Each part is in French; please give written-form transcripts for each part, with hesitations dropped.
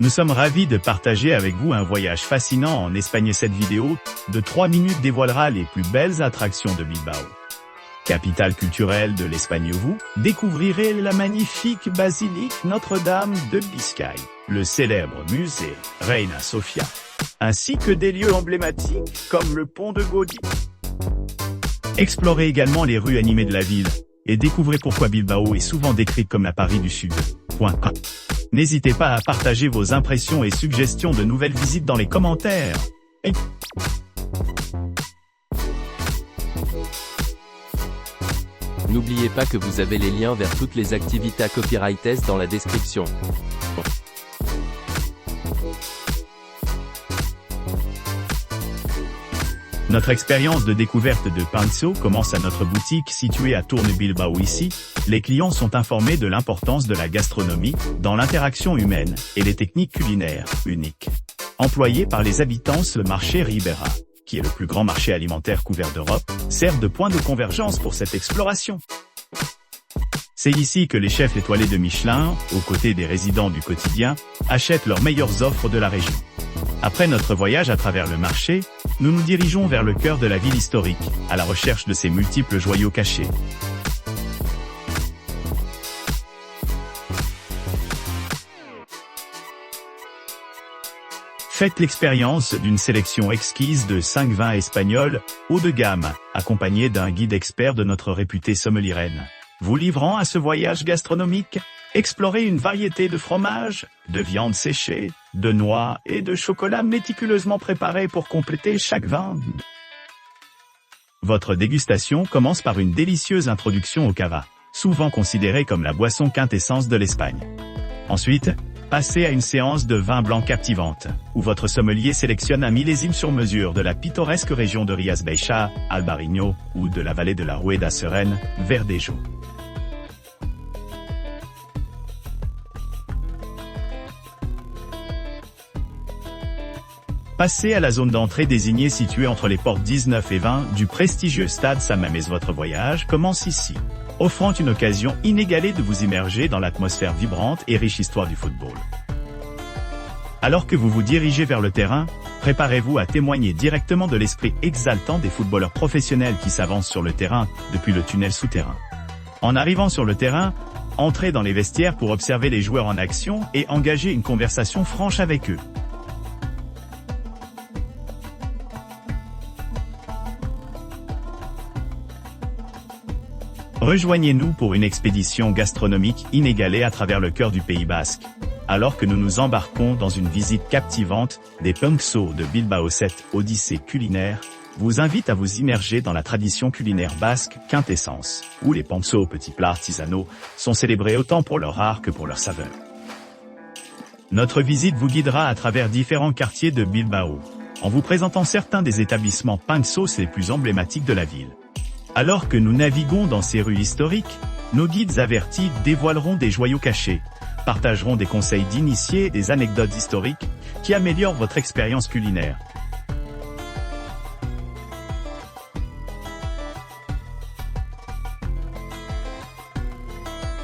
Nous sommes ravis de partager avec vous un voyage fascinant en Espagne. Cette vidéo de 3 minutes dévoilera les plus belles attractions de Bilbao. Capitale culturelle de l'Espagne, vous découvrirez la magnifique basilique Notre-Dame de Biscaye, le célèbre musée Reina Sofia, ainsi que des lieux emblématiques comme le pont de Gaudí. Explorez également les rues animées de la ville et découvrez pourquoi Bilbao est souvent décrite comme la Paris du Sud. N'hésitez pas à partager vos impressions et suggestions de nouvelles visites dans les commentaires. N'oubliez pas que vous avez les liens vers toutes les activités copyrightes dans la description. Notre expérience de découverte de Panxo commence à notre boutique située à Tourne Bilbao. Ici, les clients sont informés de l'importance de la gastronomie dans l'interaction humaine et les techniques culinaires uniques employées par les habitants. Ce marché Ribera, qui est le plus grand marché alimentaire couvert d'Europe, sert de point de convergence pour cette exploration. C'est ici que les chefs étoilés de Michelin, aux côtés des résidents du quotidien, achètent leurs meilleures offres de la région. Après notre voyage à travers le marché, nous nous dirigeons vers le cœur de la ville historique, à la recherche de ses multiples joyaux cachés. Faites l'expérience d'une sélection exquise de 5 vins espagnols, haut de gamme, accompagnés d'un guide expert de notre réputée sommelieraine. Vous livrant à ce voyage gastronomique, explorez une variété de fromages, de viandes séchées, de noix et de chocolat méticuleusement préparés pour compléter chaque vin. Votre dégustation commence par une délicieuse introduction au cava, souvent considérée comme la boisson quintessence de l'Espagne. Ensuite, passez à une séance de vin blanc captivante, où votre sommelier sélectionne un millésime sur mesure de la pittoresque région de Rías Baixas, Albariño, ou de la vallée de la Rueda Sereine, Verdejo. Passez à la zone d'entrée désignée située entre les portes 19 et 20 du prestigieux stade San Mamés. Votre voyage commence ici, offrant une occasion inégalée de vous immerger dans l'atmosphère vibrante et riche histoire du football. Alors que vous vous dirigez vers le terrain, préparez-vous à témoigner directement de l'esprit exaltant des footballeurs professionnels qui s'avancent sur le terrain depuis le tunnel souterrain. En arrivant sur le terrain, entrez dans les vestiaires pour observer les joueurs en action et engager une conversation franche avec eux. Rejoignez-nous pour une expédition gastronomique inégalée à travers le cœur du Pays Basque, alors que nous nous embarquons dans une visite captivante des Panxo de Bilbao. Cette odyssée culinaire vous invite à vous immerger dans la tradition culinaire basque quintessence, où les Panxo, petits plats artisanaux, sont célébrés autant pour leur art que pour leur saveur. Notre visite vous guidera à travers différents quartiers de Bilbao, en vous présentant certains des établissements Panxo les plus emblématiques de la ville. Alors que nous naviguons dans ces rues historiques, nos guides avertis dévoileront des joyaux cachés, partageront des conseils d'initiés et des anecdotes historiques qui améliorent votre expérience culinaire.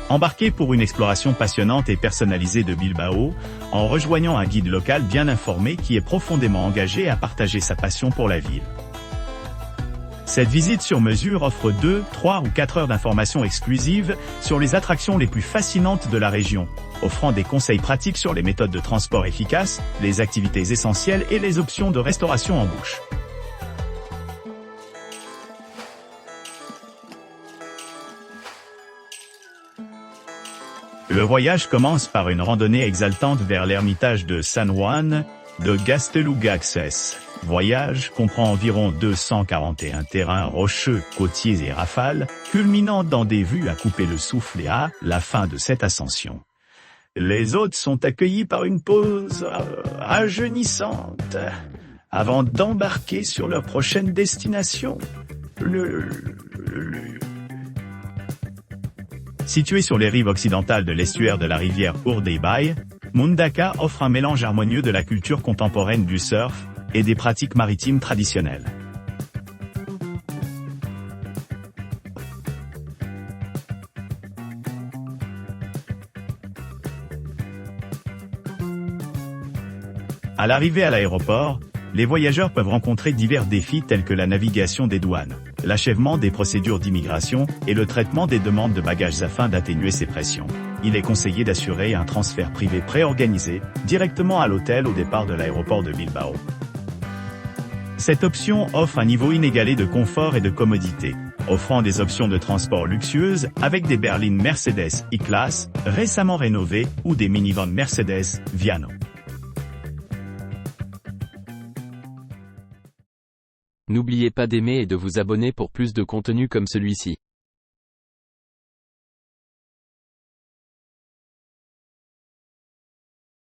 Embarquez pour une exploration passionnante et personnalisée de Bilbao, en rejoignant un guide local bien informé qui est profondément engagé à partager sa passion pour la ville. Cette visite sur mesure offre 2, 3 ou 4 heures d'informations exclusives sur les attractions les plus fascinantes de la région, offrant des conseils pratiques sur les méthodes de transport efficaces, les activités essentielles et les options de restauration en bouche. Le voyage commence par une randonnée exaltante vers l'ermitage de San Juan de Gaztelugatxes. Voyage comprend environ 241 terrains rocheux, côtiers et rafales, culminant dans des vues à couper le souffle. Et à la fin de cette ascension, les hôtes sont accueillis par une pause rajeunissante, avant d'embarquer sur leur prochaine destination. Situé sur les rives occidentales de l'estuaire de la rivière Urdaibai, Mundaka offre un mélange harmonieux de la culture contemporaine du surf et des pratiques maritimes traditionnelles. À l'arrivée à l'aéroport, les voyageurs peuvent rencontrer divers défis tels que la navigation des douanes, l'achèvement des procédures d'immigration et le traitement des demandes de bagages afin d'atténuer ces pressions. Il est conseillé d'assurer un transfert privé préorganisé directement à l'hôtel au départ de l'aéroport de Bilbao. Cette option offre un niveau inégalé de confort et de commodité, offrant des options de transport luxueuses avec des berlines Mercedes E-Class, récemment rénovées, ou des minivans Mercedes Viano. N'oubliez pas d'aimer et de vous abonner pour plus de contenu comme celui-ci.